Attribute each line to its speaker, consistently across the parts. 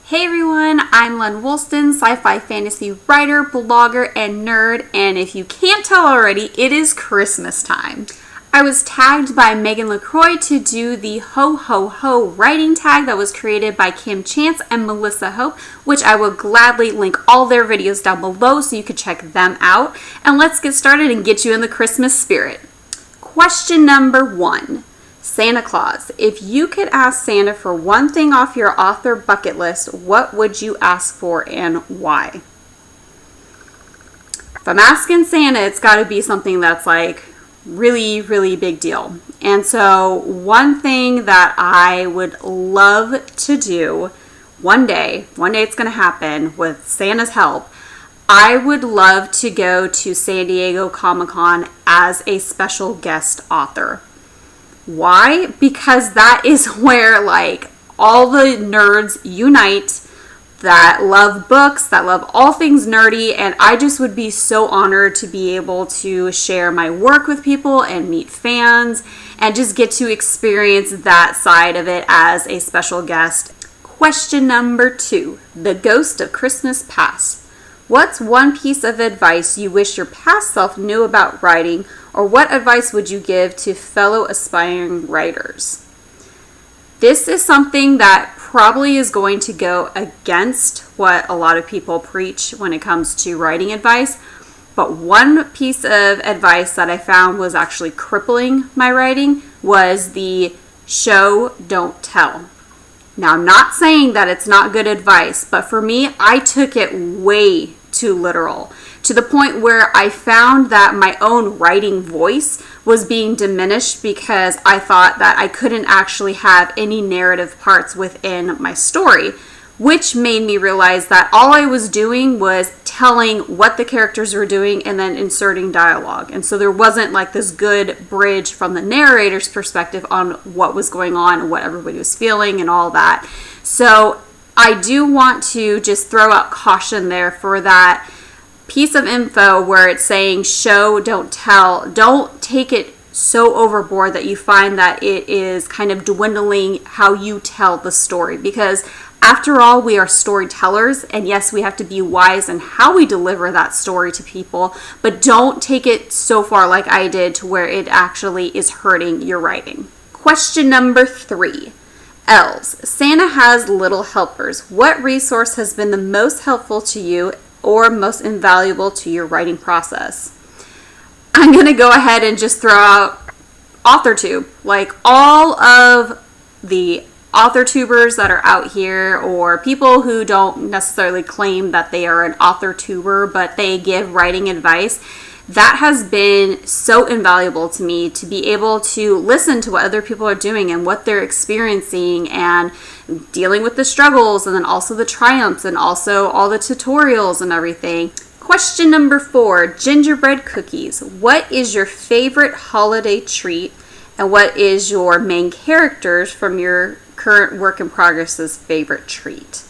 Speaker 1: Hey everyone, I'm Lenn Woolston, sci-fi fantasy writer, blogger, and nerd, and if you can't tell already, it is Christmas time. I was tagged by Megan LaCroix to do the Ho Ho Ho writing tag that was created by Kim Chance and Melissa Hope, which I will gladly link all their videos down below so you can check them out. And let's get started and get you in the Christmas spirit. Question number 1. Santa Claus. If you could ask Santa for one thing off your author bucket list, what would you ask for and why? If I'm asking Santa, it's got to be something that's like really, really big deal. And so one thing that I would love to do one day it's going to happen with Santa's help, I would love to go to San Diego Comic-Con as a special guest author. Why? Because that is where like all the nerds unite that love books, that love all things nerdy, and I just would be so honored to be able to share my work with people and meet fans and just get to experience that side of it as a special guest. Question number 2, the ghost of Christmas past. What's one piece of advice you wish your past self knew about writing, or what advice would you give to fellow aspiring writers? This is something that probably is going to go against what a lot of people preach when it comes to writing advice, but one piece of advice that I found was actually crippling my writing was the show, don't tell. Now, I'm not saying that it's not good advice, but for me, I took it way too literal, to the point where I found that my own writing voice was being diminished because I thought that I couldn't actually have any narrative parts within my story, which made me realize that all I was doing was telling what the characters were doing and then inserting dialogue. And so there wasn't like this good bridge from the narrator's perspective on what was going on and what everybody was feeling and all that. So I do want to just throw out caution there for that piece of info where it's saying show, don't tell. Don't take it so overboard that you find that it is kind of dwindling how you tell the story, because after all, we are storytellers, and yes, we have to be wise in how we deliver that story to people, but don't take it so far like I did to where it actually is hurting your writing. Question number 3. Elves. Santa has little helpers. What resource has been the most helpful to you or most invaluable to your writing process? I'm going to go ahead and just throw out AuthorTube. Like all of the author tubers that are out here, or people who don't necessarily claim that they are an author tuber, but they give writing advice, that has been so invaluable to me to be able to listen to what other people are doing and what they're experiencing and dealing with the struggles, and then also the triumphs, and also all the tutorials and everything. Question number 4, gingerbread cookies. What is your favorite holiday treat, and what is your main characters from your current work in progress's favorite treat?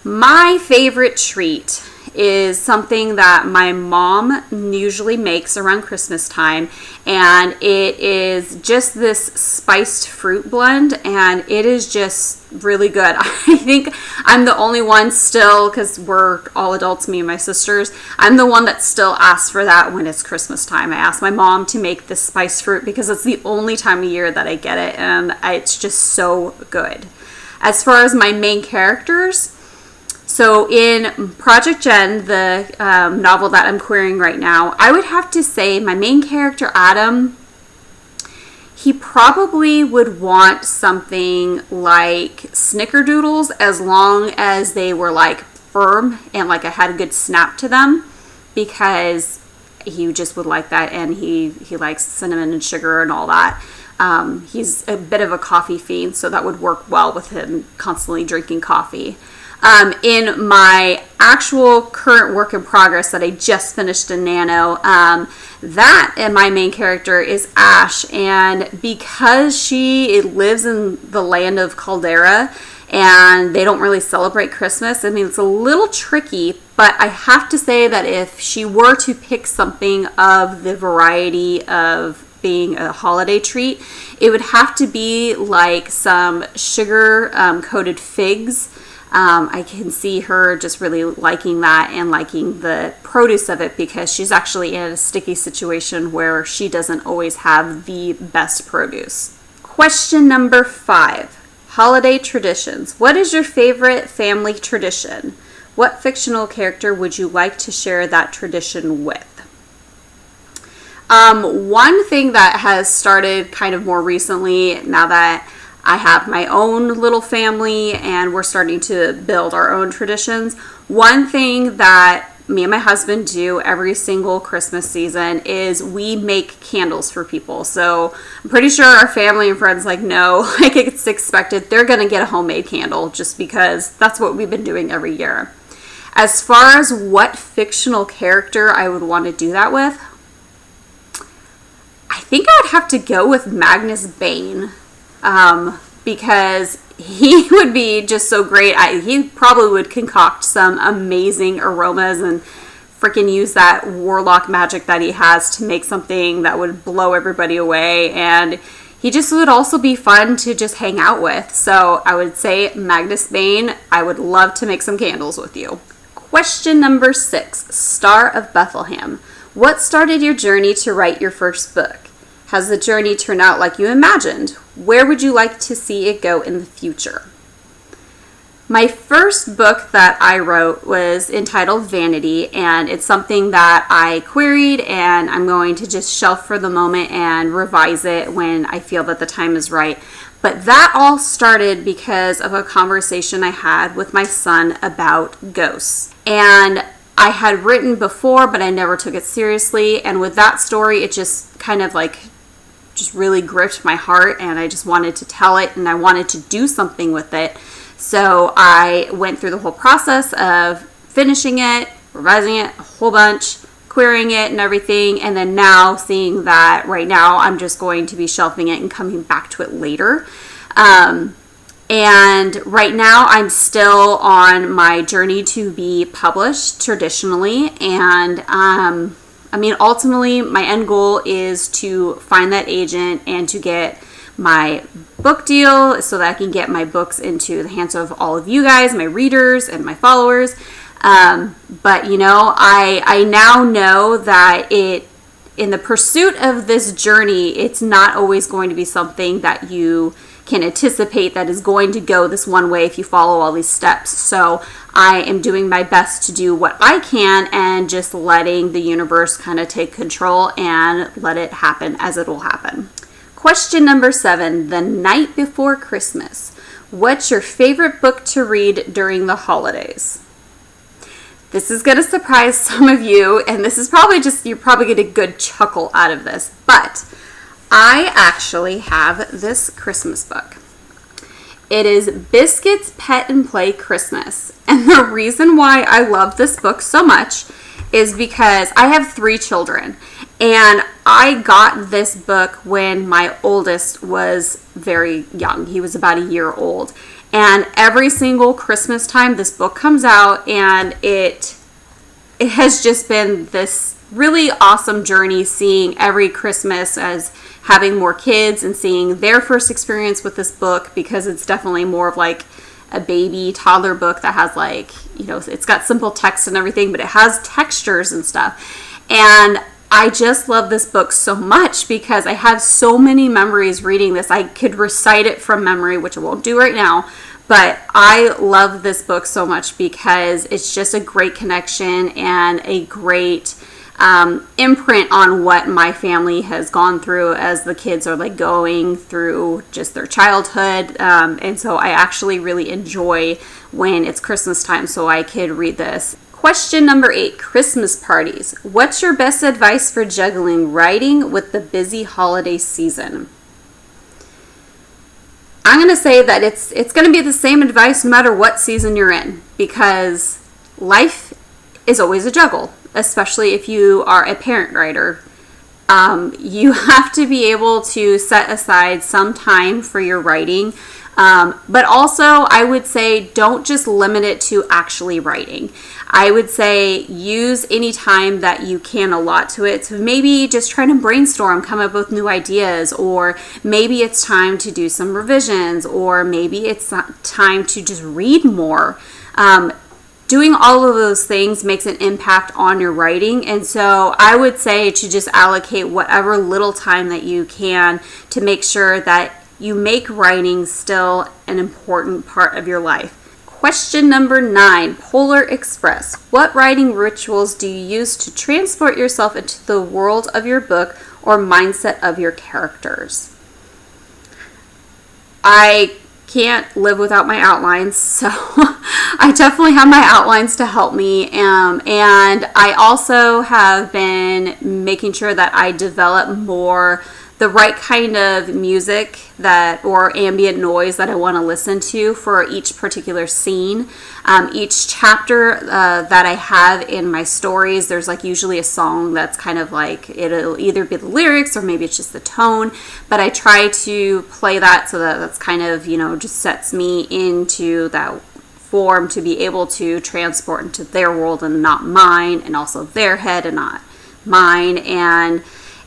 Speaker 1: My favorite treat is something that my mom usually makes around Christmas time, and it is just this spiced fruit blend, and it is just really good. I think I'm the only one still, because we're all adults, me and my sisters, I'm the one that still asks for that when it's Christmas time. I ask my mom to make this spiced fruit because it's the only time of year that I get it, and it's just so good. As far as my main characters, so in Project Jen, the novel that I'm querying right now, I would have to say my main character, Adam, he probably would want something like snickerdoodles as long as they were like firm and like I had a good snap to them, because he just would like that, and he likes cinnamon and sugar and all that. He's a bit of a coffee fiend, so that would work well with him constantly drinking coffee. In my actual current work in progress that I just finished in Nano, that and my main character is Ash, and because she lives in the land of Caldera and they don't really celebrate Christmas, I mean, it's a little tricky, but I have to say that if she were to pick something of the variety of being a holiday treat, it would have to be like some sugar coated figs I can see her just really liking that and liking the produce of it, because she's actually in a sticky situation where she doesn't always have the best produce. Question number 5, holiday traditions. What is your favorite family tradition? What fictional character would you like to share that tradition with? One thing that has started kind of more recently, now that I have my own little family and we're starting to build our own traditions, one thing that me and my husband do every single Christmas season is we make candles for people. So I'm pretty sure our family and friends know, it's expected. They're going to get a homemade candle just because that's what we've been doing every year. As far as what fictional character I would want to do that with, I think I would have to go with Magnus Bane, because he would be just so great. He probably would concoct some amazing aromas and freaking use that warlock magic that he has to make something that would blow everybody away. And he just would also be fun to just hang out with. So I would say Magnus Bane. I would love to make some candles with you. Question number 6, Star of Bethlehem. What started your journey to write your first book? Has the journey turned out like you imagined? Where would you like to see it go in the future? My first book that I wrote was entitled Vanity, and it's something that I queried, and I'm going to just shelf for the moment and revise it when I feel that the time is right. But that all started because of a conversation I had with my son about ghosts. And I had written before, but I never took it seriously. And with that story, it just kind of just really gripped my heart, and I just wanted to tell it, and I wanted to do something with it. So I went through the whole process of finishing it, revising it a whole bunch, querying it and everything, and then now seeing that right now I'm just going to be shelving it and coming back to it later. And right now I'm still on my journey to be published traditionally, and ultimately my end goal is to find that agent and to get my book deal so that I can get my books into the hands of all of you guys, my readers and my followers. But I now know that in the pursuit of this journey, it's not always going to be something that you can anticipate that is going to go this one way if you follow all these steps. So I am doing my best to do what I can and just letting the universe kind of take control and let it happen as it will happen. Question number 7, the night before Christmas. What's your favorite book to read during the holidays? This is going to surprise some of you, and this is probably you're probably get a good chuckle out of this, but I actually have this Christmas book. It is Biscuit's Pet and Play Christmas. And the reason why I love this book so much is because I have 3 children. And I got this book when my oldest was very young. He was about a year old. And every single Christmas time this book comes out, and it has just been this really awesome journey, seeing every Christmas as having more kids and seeing their first experience with this book, because it's definitely more of a baby toddler book that has it's got simple text and everything, but it has textures and stuff. And I just love this book so much because I have so many memories reading this. I could recite it from memory, which I won't do right now, but I love this book so much because it's just a great connection and a great imprint on what my family has gone through as the kids are going through just their childhood. And so I actually really enjoy when it's Christmas time so I could read this. Question number 8, Christmas parties. What's your best advice for juggling writing with the busy holiday season? I'm going to say that it's going to be the same advice no matter what season you're in, because life is always a juggle, especially if you are a parent writer. You have to be able to set aside some time for your writing. But also, I would say don't just limit it to actually writing. I would say use any time that you can allot to it. So maybe just try to brainstorm, come up with new ideas, or maybe it's time to do some revisions, or maybe it's time to just read more. Doing all of those things makes an impact on your writing. And so I would say to just allocate whatever little time that you can to make sure that you make writing still an important part of your life. Question number 9, Polar Express. What writing rituals do you use to transport yourself into the world of your book or mindset of your characters? I can't live without my outlines, so I definitely have my outlines to help me. And I also have been making sure that I develop more the right kind of music or ambient noise that I want to listen to for each particular scene. Each chapter that I have in my stories, there's like usually a song that's kind of like, it'll either be the lyrics or maybe it's just the tone, but I try to play that so that that's kind of, just sets me into that form to be able to transport into their world and not mine, and also their head and not mine. And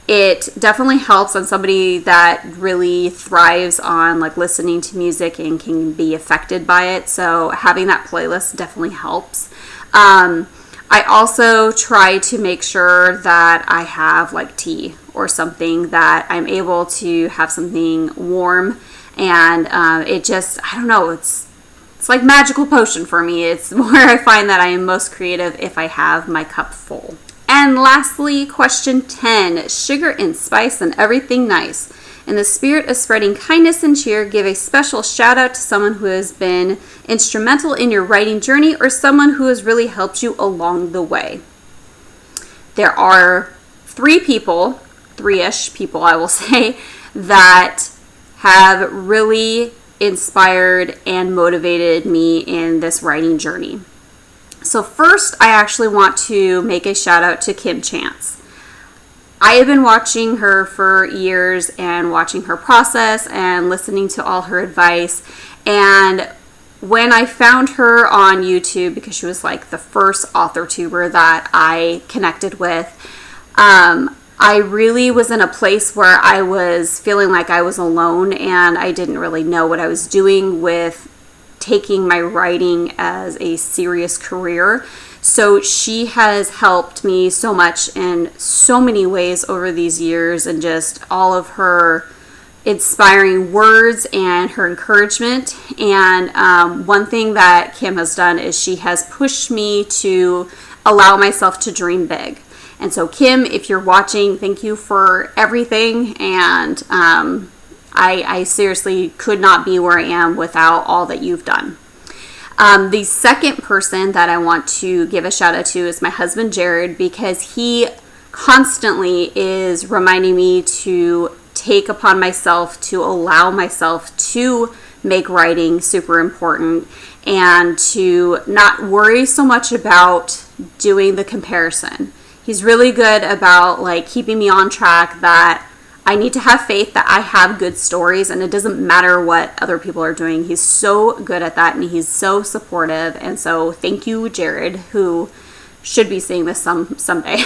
Speaker 1: it definitely helps on somebody that really thrives on like listening to music and can be affected by it. So having that playlist definitely helps. I also try to make sure that I have like tea or something that I'm able to have something warm. And it just, I don't know, it's like magical potion for me. It's where I find that I am most creative if I have my cup full. And lastly, question 10, sugar and spice and everything nice. In the spirit of spreading kindness and cheer, give a special shout out to someone who has been instrumental in your writing journey or someone who has really helped you along the way. There are 3-ish people, I will say, that have really inspired and motivated me in this writing journey. So first, I actually want to make a shout out to Kim Chance. I have been watching her for years and watching her process and listening to all her advice. And when I found her on YouTube, because she was like the first author tuber that I connected with, I really was in a place where I was feeling like I was alone and I didn't really know what I was doing with taking my writing as a serious career. So she has helped me so much in so many ways over these years, and just all of her inspiring words and her encouragement. And one thing that Kim has done is she has pushed me to allow myself to dream big. And so Kim, if you're watching, thank you for everything. And I seriously could not be where I am without all that you've done. The second person that I want to give a shout out to is my husband, Jared, because he constantly is reminding me to take upon myself to allow myself to make writing super important and to not worry so much about doing the comparison. He's really good about like keeping me on track that I need to have faith that I have good stories and it doesn't matter what other people are doing. He's so good at that and he's so supportive. And so thank you, Jared, who should be seeing this someday.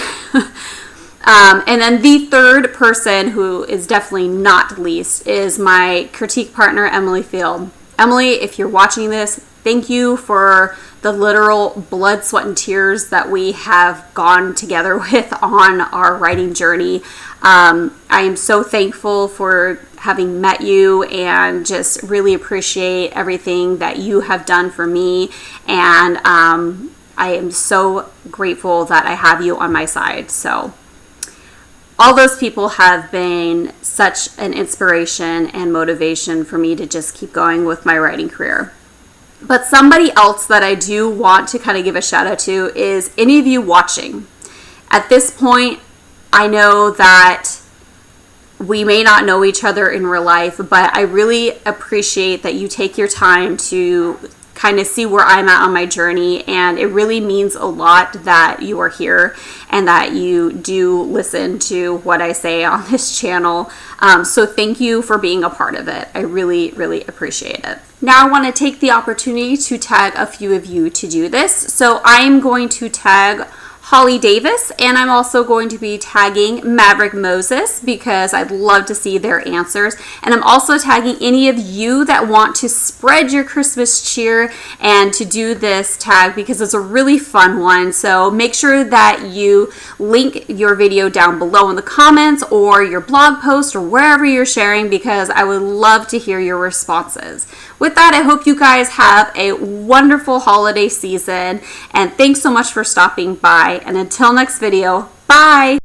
Speaker 1: And then the third person, who is definitely not least, is my critique partner, Emily Field. Emily, if you're watching this, thank you for the literal blood, sweat, and tears that we have gone together with on our writing journey. I am so thankful for having met you and just really appreciate everything that you have done for me. And I am so grateful that I have you on my side. So all those people have been such an inspiration and motivation for me to just keep going with my writing career. But somebody else that I do want to kind of give a shout out to is any of you watching. At this point, I know that we may not know each other in real life, but I really appreciate that you take your time to kind of see where I'm at on my journey. And it really means a lot that you are here and that you do listen to what I say on this channel. So thank you for being a part of it. I really, really appreciate it. Now I want to take the opportunity to tag a few of you to do this. So I'm going to tag Holly Davis, and I'm also going to be tagging Maverick Moses because I'd love to see their answers. And I'm also tagging any of you that want to spread your Christmas cheer and to do this tag because it's a really fun one. So make sure that you link your video down below in the comments or your blog post or wherever you're sharing, because I would love to hear your responses. With that, I hope you guys have a wonderful holiday season, and thanks so much for stopping by. And until next video, bye!